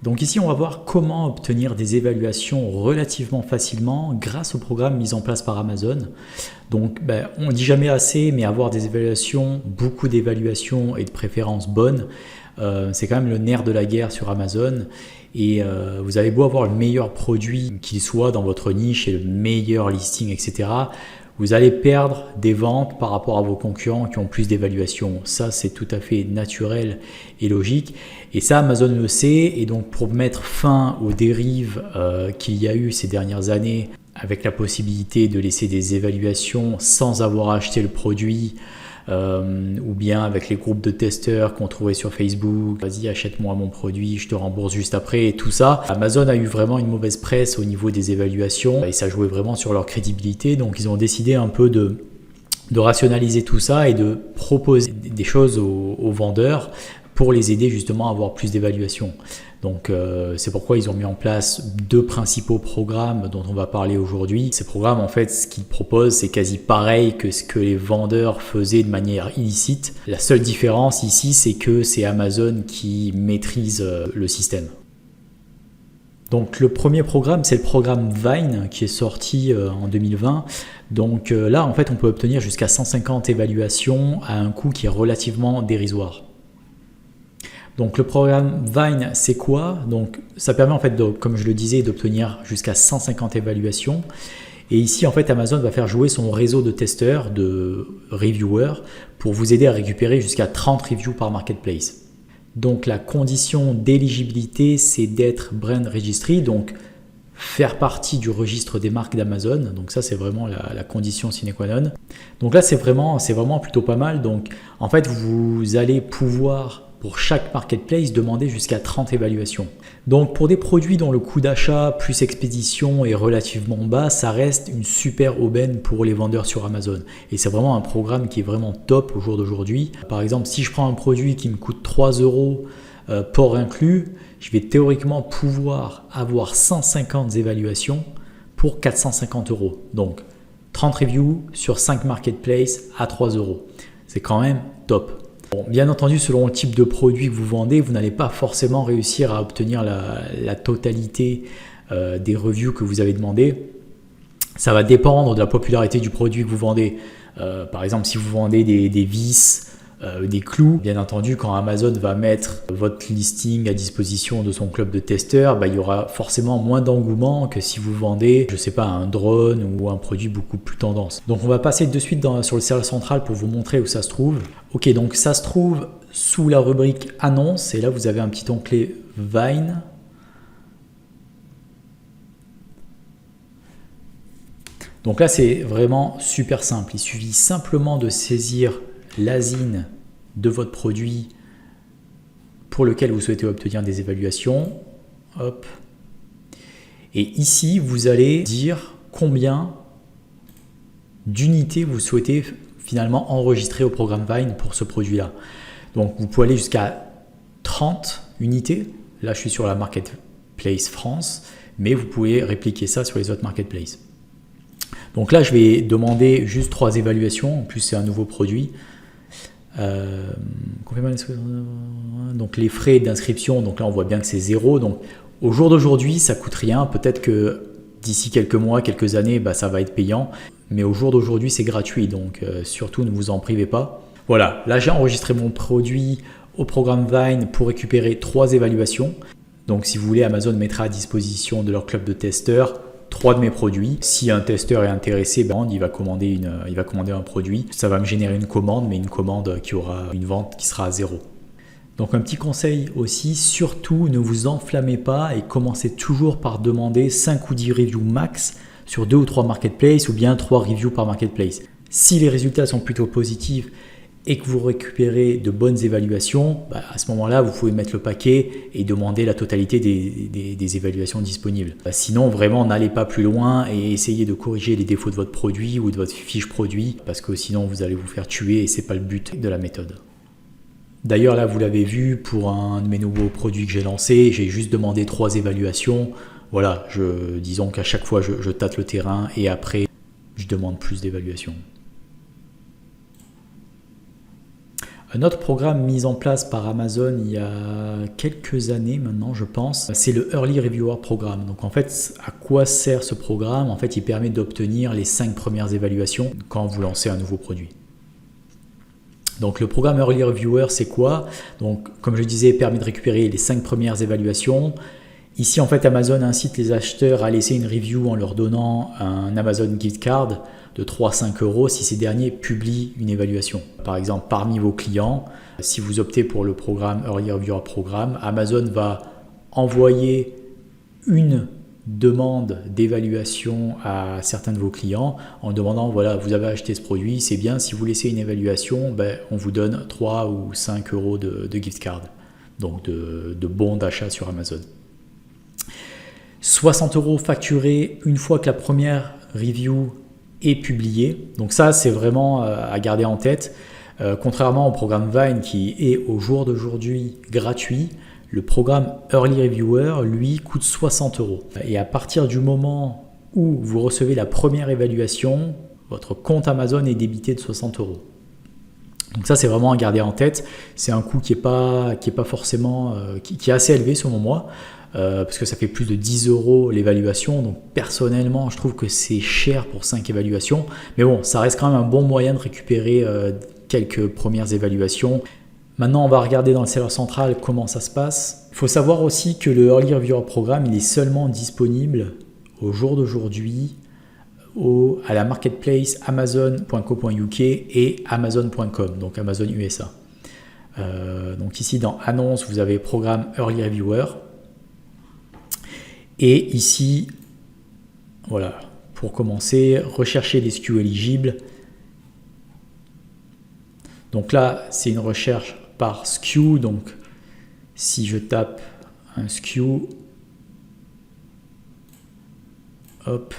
Donc ici, on va voir comment obtenir des évaluations relativement facilement grâce au programme mis en place par Amazon. Donc, on ne dit jamais assez, mais avoir des évaluations, beaucoup d'évaluations et de préférences bonnes, c'est quand même le nerf de la guerre sur Amazon. Et vous avez beau avoir le meilleur produit qu'il soit dans votre niche et le meilleur listing, etc. Vous allez perdre des ventes par rapport à vos concurrents qui ont plus d'évaluations. Ça, c'est tout à fait naturel et logique. Et ça, Amazon le sait. Et donc, pour mettre fin aux dérives qu'il y a eu ces dernières années, avec la possibilité de laisser des évaluations sans avoir acheté le produit, ou bien avec les groupes de testeurs qu'on trouvait sur Facebook, vas-y achète-moi mon produit, je te rembourse juste après, et tout ça. Amazon a eu vraiment une mauvaise presse au niveau des évaluations et ça jouait vraiment sur leur crédibilité, donc ils ont décidé un peu de rationaliser tout ça et de proposer des choses aux vendeurs pour les aider justement à avoir plus d'évaluations. Donc c'est pourquoi ils ont mis en place deux principaux programmes dont on va parler aujourd'hui. Ces programmes, en fait, ce qu'ils proposent, c'est quasi pareil que ce que les vendeurs faisaient de manière illicite. La seule différence ici, c'est que c'est Amazon qui maîtrise le système. Donc le premier programme, c'est le programme Vine qui est sorti en 2020. Donc là, en fait, on peut obtenir jusqu'à 150 évaluations à un coût qui est relativement dérisoire. Donc le programme Vine, c'est quoi? Donc ça permet en fait, comme je le disais, d'obtenir jusqu'à 150 évaluations. Et ici, en fait, Amazon va faire jouer son réseau de testeurs, de reviewers, pour vous aider à récupérer jusqu'à 30 reviews par marketplace. Donc la condition d'éligibilité, c'est d'être brand registry, donc faire partie du registre des marques d'Amazon. Donc ça, c'est vraiment la condition sine qua non. Donc là, c'est vraiment plutôt pas mal. Donc en fait, vous allez pouvoir pour chaque marketplace demander jusqu'à 30 évaluations. Donc pour des produits dont le coût d'achat plus expédition est relativement bas, ça reste une super aubaine pour les vendeurs sur Amazon. Et c'est vraiment un programme qui est vraiment top au jour d'aujourd'hui. Par exemple, si je prends un produit qui me coûte 3 euros port inclus, je vais théoriquement pouvoir avoir 150 évaluations pour 450 euros. Donc 30 reviews sur 5 marketplaces à 3 euros. C'est quand même top. Bon, bien entendu, selon le type de produit que vous vendez, vous n'allez pas forcément réussir à obtenir la totalité des reviews que vous avez demandé. Ça va dépendre de la popularité du produit que vous vendez. Par exemple, si vous vendez des vis, des clous, bien entendu, quand Amazon va mettre votre listing à disposition de son club de testeurs, il y aura forcément moins d'engouement que si vous vendez, je sais pas, un drone ou un produit beaucoup plus tendance. Donc on va passer de suite sur le serveur central pour vous montrer où ça se trouve. Ok, donc ça se trouve sous la rubrique annonce et là vous avez un petit onglet Vine. Donc là c'est vraiment super simple, il suffit simplement de saisir l'ASIN de votre produit pour lequel vous souhaitez obtenir des évaluations. Hop. Et ici, vous allez dire combien d'unités vous souhaitez finalement enregistrer au programme Vine pour ce produit-là. Donc, vous pouvez aller jusqu'à 30 unités. Là, je suis sur la Marketplace France, mais vous pouvez répliquer ça sur les autres marketplaces. Donc là, je vais demander juste 3 évaluations. En plus, c'est un nouveau produit. Donc les frais d'inscription, donc là on voit bien que c'est 0. Donc au jour d'aujourd'hui ça coûte rien, peut-être que d'ici quelques mois, quelques années ça va être payant, mais au jour d'aujourd'hui c'est gratuit, donc surtout ne vous en privez pas. Voilà, là j'ai enregistré mon produit au programme Vine pour récupérer 3 évaluations. Donc si vous voulez, Amazon mettra à disposition de leur club de testeurs 3 de mes produits. Si un testeur est intéressé, il va commander un produit. Ça va me générer une commande, mais une commande qui aura une vente qui sera à 0. Donc un petit conseil aussi, surtout ne vous enflammez pas et commencez toujours par demander 5 ou 10 reviews max sur 2 ou 3 marketplaces ou bien 3 reviews par marketplace. Si les résultats sont plutôt positifs et que vous récupérez de bonnes évaluations, à ce moment-là, vous pouvez mettre le paquet et demander la totalité des évaluations disponibles. Sinon, vraiment, n'allez pas plus loin et essayez de corriger les défauts de votre produit ou de votre fiche produit parce que sinon, vous allez vous faire tuer et ce n'est pas le but de la méthode. D'ailleurs, là, vous l'avez vu, pour un de mes nouveaux produits que j'ai lancé, j'ai juste demandé 3 évaluations. Voilà, disons qu'à chaque fois, je tâte le terrain et après, je demande plus d'évaluations. Un autre programme mis en place par Amazon il y a quelques années maintenant, je pense, c'est le Early Reviewer Programme. Donc en fait, à quoi sert ce programme? En fait, il permet d'obtenir les 5 premières évaluations quand vous lancez un nouveau produit. Donc le programme Early Reviewer, c'est quoi? Donc comme je disais, il permet de récupérer les 5 premières évaluations. Ici, en fait, Amazon incite les acheteurs à laisser une review en leur donnant un Amazon Gift Card de 3 à 5 euros si ces derniers publient une évaluation. Par exemple, parmi vos clients, si vous optez pour le programme Early Reviewer Programme, Amazon va envoyer une demande d'évaluation à certains de vos clients en demandant, voilà, vous avez acheté ce produit, c'est bien, si vous laissez une évaluation, on vous donne 3 ou 5 euros de gift card, donc de bons d'achat sur Amazon. 60 euros facturés une fois que la première review est publiée. Donc ça, c'est vraiment à garder en tête. Contrairement au programme Vine qui est au jour d'aujourd'hui gratuit, le programme Early Reviewer, lui, coûte 60 euros. Et à partir du moment où vous recevez la première évaluation, votre compte Amazon est débité de 60 euros. Donc ça, c'est vraiment à garder en tête. C'est un coût qui est pas forcément, qui est assez élevé selon moi. Parce que ça fait plus de 10 euros l'évaluation, donc personnellement je trouve que c'est cher pour 5 évaluations, mais bon, ça reste quand même un bon moyen de récupérer quelques premières évaluations. Maintenant on va regarder dans le Seller Central comment ça se passe. Il faut savoir aussi que le Early Reviewer Programme, il est seulement disponible au jour d'aujourd'hui à la marketplace amazon.co.uk et amazon.com, donc Amazon USA. Donc ici dans Annonces, vous avez Programme Early Reviewer. Et ici, voilà, pour commencer, rechercher les SKU éligibles. Donc là, c'est une recherche par SKU. Donc, si je tape un SKU, hop.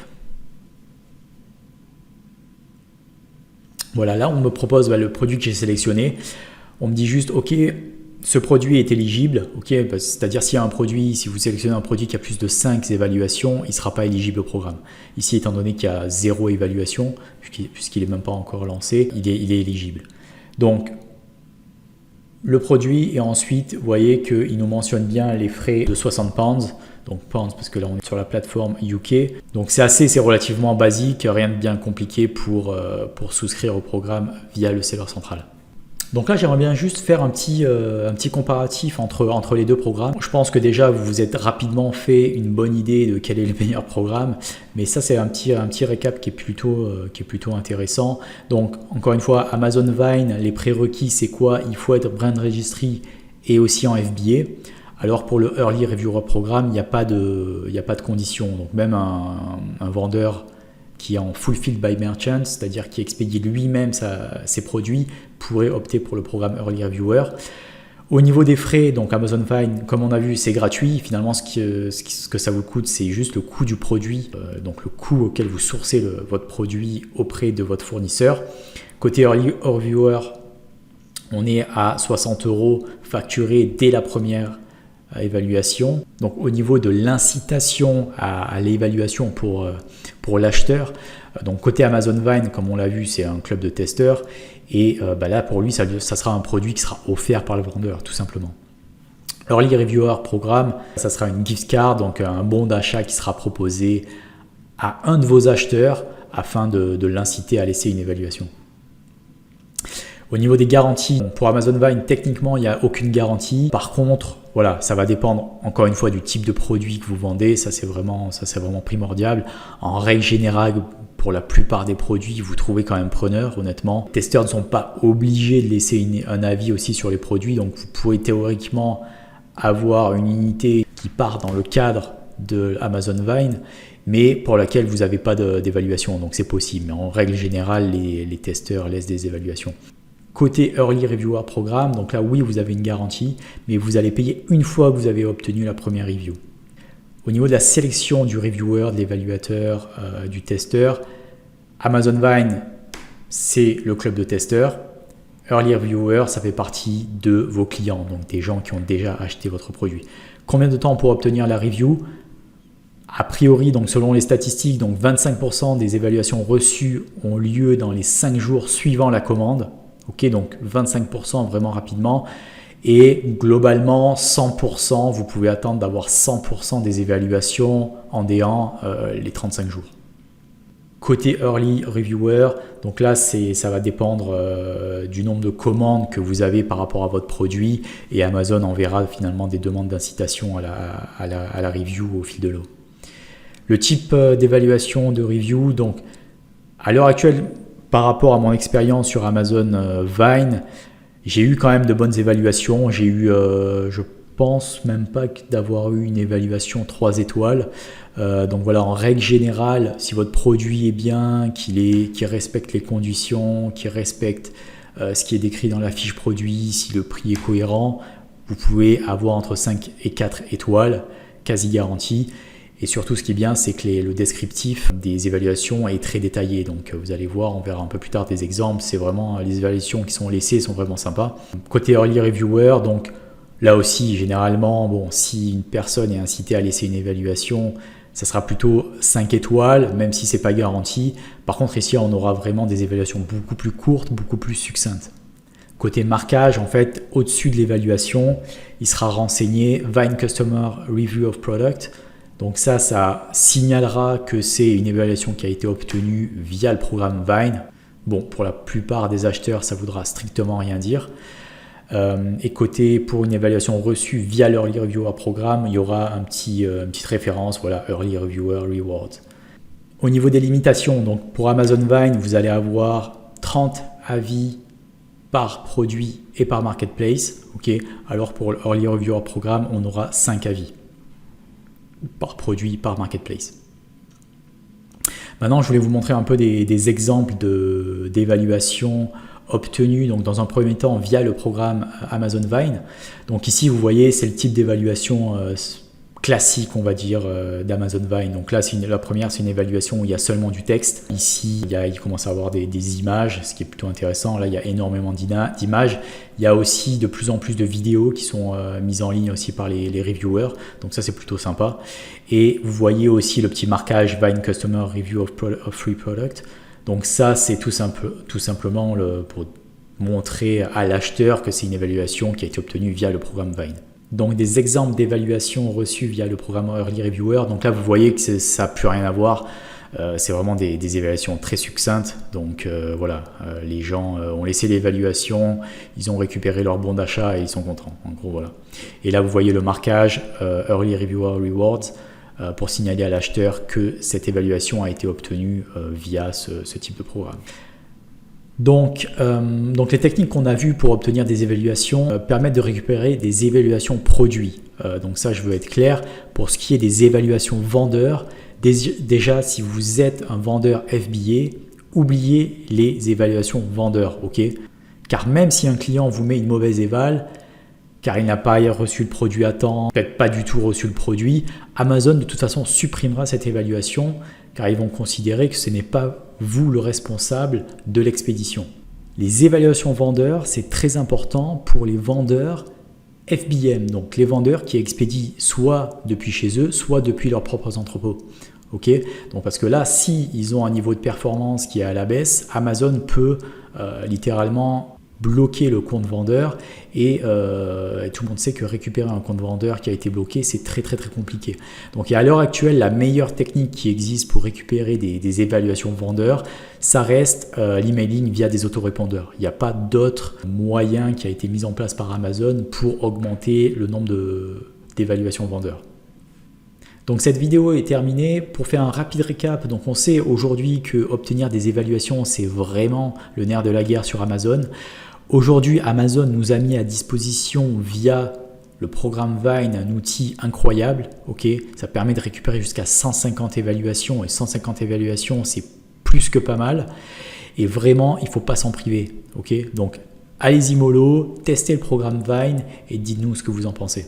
Voilà, là, on me propose le produit que j'ai sélectionné. On me dit juste, OK, ce produit est éligible, okay, c'est-à-dire s'il y a un produit, si vous sélectionnez un produit qui a plus de 5 évaluations, il ne sera pas éligible au programme. Ici, étant donné qu'il y a 0 évaluation, puisqu'il n'est même pas encore lancé, il est éligible. Donc, le produit, et ensuite, vous voyez qu'il nous mentionne bien les frais de 60 pounds, donc pounds parce que là on est sur la plateforme UK. Donc c'est relativement basique, rien de bien compliqué pour souscrire au programme via le Seller Central. Donc là, j'aimerais bien juste faire un petit comparatif entre les deux programmes. Je pense que déjà, vous vous êtes rapidement fait une bonne idée de quel est le meilleur programme. Mais ça, c'est un petit récap qui est plutôt intéressant. Donc, encore une fois, Amazon Vine, les prérequis, c'est quoi? Il faut être brand registry et aussi en FBA. Alors, pour le Early Reviewer Programme, il n'y a pas de conditions. Donc, même un vendeur qui est en Fulfilled by Merchant, c'est-à-dire qui expédie lui-même ses produits, pourrait opter pour le programme Early Reviewer. Au niveau des frais, donc Amazon Vine, comme on a vu, c'est gratuit. Finalement, ce que ça vous coûte, c'est juste le coût du produit, donc le coût auquel vous sourcez votre produit auprès de votre fournisseur. Côté Early Reviewer, on est à 60 euros facturés dès la première évaluation. Donc au niveau de l'incitation à l'évaluation pour l'acheteur, donc côté Amazon Vine, comme on l'a vu, c'est un club de testeurs et là pour lui ça sera un produit qui sera offert par le vendeur tout simplement. Early Reviewer Programme, ça sera une gift card, donc un bon d'achat qui sera proposé à un de vos acheteurs afin de l'inciter à laisser une évaluation. Au niveau des garanties, pour Amazon Vine, techniquement, il n'y a aucune garantie. Par contre, voilà, ça va dépendre encore une fois du type de produit que vous vendez. Ça, c'est vraiment primordial. En règle générale, pour la plupart des produits, vous trouvez quand même preneur, honnêtement. Les testeurs ne sont pas obligés de laisser un avis aussi sur les produits. Donc, vous pouvez théoriquement avoir une unité qui part dans le cadre de Amazon Vine, mais pour laquelle vous n'avez pas d'évaluation. Donc, c'est possible. Mais en règle générale, les testeurs laissent des évaluations. Côté Early Reviewer Programme, donc là oui vous avez une garantie, mais vous allez payer une fois que vous avez obtenu la première review. Au niveau de la sélection du reviewer, de l'évaluateur, du testeur, Amazon Vine c'est le club de testeurs. Early Reviewer ça fait partie de vos clients, donc des gens qui ont déjà acheté votre produit. Combien de temps pour obtenir la review? A priori, donc selon les statistiques, donc 25% des évaluations reçues ont lieu dans les 5 jours suivant la commande. Ok, donc 25% vraiment rapidement. Et globalement, 100%, vous pouvez attendre d'avoir 100% des évaluations en D1 les 35 jours. Côté Early Reviewer, donc là, ça va dépendre du nombre de commandes que vous avez par rapport à votre produit et Amazon enverra finalement des demandes d'incitation à la review au fil de l'eau. Le type d'évaluation de review, donc à l'heure actuelle, par rapport à mon expérience sur Amazon Vine, j'ai eu quand même de bonnes évaluations. J'ai eu, je pense même pas d'avoir eu une évaluation 3 étoiles. Donc voilà, en règle générale, si votre produit est bien, qu'il respecte les conditions, qu'il respecte ce qui est décrit dans la fiche produit, si le prix est cohérent, vous pouvez avoir entre 5 et 4 étoiles, quasi garantie. Et surtout, ce qui est bien, c'est que le descriptif des évaluations est très détaillé. Donc, vous allez voir, on verra un peu plus tard des exemples. C'est vraiment, les évaluations qui sont laissées sont vraiment sympas. Côté Early Reviewer, donc là aussi, généralement, bon, si une personne est incitée à laisser une évaluation, ça sera plutôt 5 étoiles, même si ce n'est pas garanti. Par contre, ici, on aura vraiment des évaluations beaucoup plus courtes, beaucoup plus succinctes. Côté marquage, en fait, au-dessus de l'évaluation, il sera renseigné Vine Customer Review of Product. Donc ça signalera que c'est une évaluation qui a été obtenue via le programme Vine. Bon, pour la plupart des acheteurs, ça ne voudra strictement rien dire. Et côté pour une évaluation reçue via l'Early Reviewer programme, il y aura une petite référence, voilà, Early Reviewer Rewards. Au niveau des limitations, donc pour Amazon Vine, vous allez avoir 30 avis par produit et par marketplace. Okay, alors pour l'Early Reviewer programme, on aura 5 avis par produit, par marketplace. Maintenant, je voulais vous montrer un peu des exemples d'évaluation obtenue, donc dans un premier temps via le programme Amazon Vine. Donc ici, vous voyez, c'est le type d'évaluation classique, on va dire, d'Amazon Vine. Donc là, la première, c'est une évaluation où il y a seulement du texte. Ici, il commence à avoir des images, ce qui est plutôt intéressant. Là, il y a énormément d'images. Il y a aussi de plus en plus de vidéos qui sont mises en ligne aussi par les reviewers. Donc ça, c'est plutôt sympa. Et vous voyez aussi le petit marquage Vine Customer Review of Free Product. Donc ça, c'est tout simplement pour montrer à l'acheteur que c'est une évaluation qui a été obtenue via le programme Vine. Donc des exemples d'évaluation reçues via le programme Early Reviewer. Donc là, vous voyez que ça n'a plus rien à voir. C'est vraiment des évaluations très succinctes. Donc voilà, les gens ont laissé l'évaluation, ils ont récupéré leur bon d'achat et ils sont contents. En gros, voilà. Et là, vous voyez le marquage Early Reviewer Rewards pour signaler à l'acheteur que cette évaluation a été obtenue via ce type de programme. Donc les techniques qu'on a vues pour obtenir des évaluations permettent de récupérer des évaluations produits. Donc ça, je veux être clair. Pour ce qui est des évaluations vendeurs, déjà, si vous êtes un vendeur FBA, oubliez les évaluations vendeurs, ok ? Car même si un client vous met une mauvaise éval, car il n'a pas reçu le produit à temps, peut-être pas du tout reçu le produit, Amazon de toute façon supprimera cette évaluation car ils vont considérer que ce n'est pas vous le responsable de l'expédition. Les évaluations vendeurs, c'est très important pour les vendeurs FBM, donc les vendeurs qui expédient soit depuis chez eux, soit depuis leurs propres entrepôts. Okay, donc parce que là, si ils ont un niveau de performance qui est à la baisse, Amazon peut littéralement bloquer le compte vendeur et tout le monde sait que récupérer un compte vendeur qui a été bloqué, c'est très compliqué. Donc à l'heure actuelle, la meilleure technique qui existe pour récupérer des évaluations vendeurs, ça reste l'emailing via des autorépondeurs. Il n'y a pas d'autre moyen qui a été mis en place par Amazon pour augmenter le nombre d'évaluations vendeurs. Donc cette vidéo est terminée. Pour faire un rapide récap, donc on sait aujourd'hui que obtenir des évaluations, c'est vraiment le nerf de la guerre sur Amazon. Aujourd'hui, Amazon nous a mis à disposition via le programme Vine un outil incroyable. Okay, ça permet de récupérer jusqu'à 150 évaluations et 150 évaluations, c'est plus que pas mal. Et vraiment, il ne faut pas s'en priver. Okay, donc allez-y mollo, testez le programme Vine et dites-nous ce que vous en pensez.